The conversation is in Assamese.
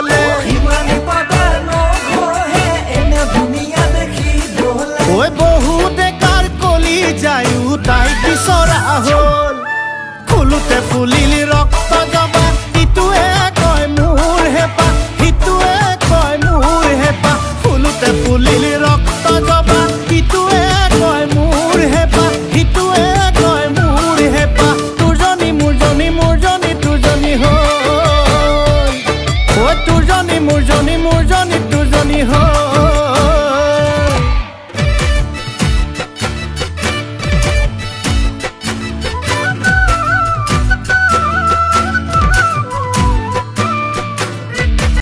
বলে ওই বহুতে কাৰ কলি যায়ও তাই বিচৰা হল ফুলুতে ফুলিল ৰক্ত জবা ইটোৱে কয় মোৰ হেপা সিটোৱে কয় মোৰ হেপা ফুলুতে ফুলিল ৰক্ত জবা ইটোৱে কয় মোৰ হেপা সিটোৱে কয় মোৰ হেপা তোৰজনী মোৰজনী মোৰজনী তোৰজনী হ'ল ঐ তোৰজনী মোৰজনী মোৰজনী তোৰজনী হ'ল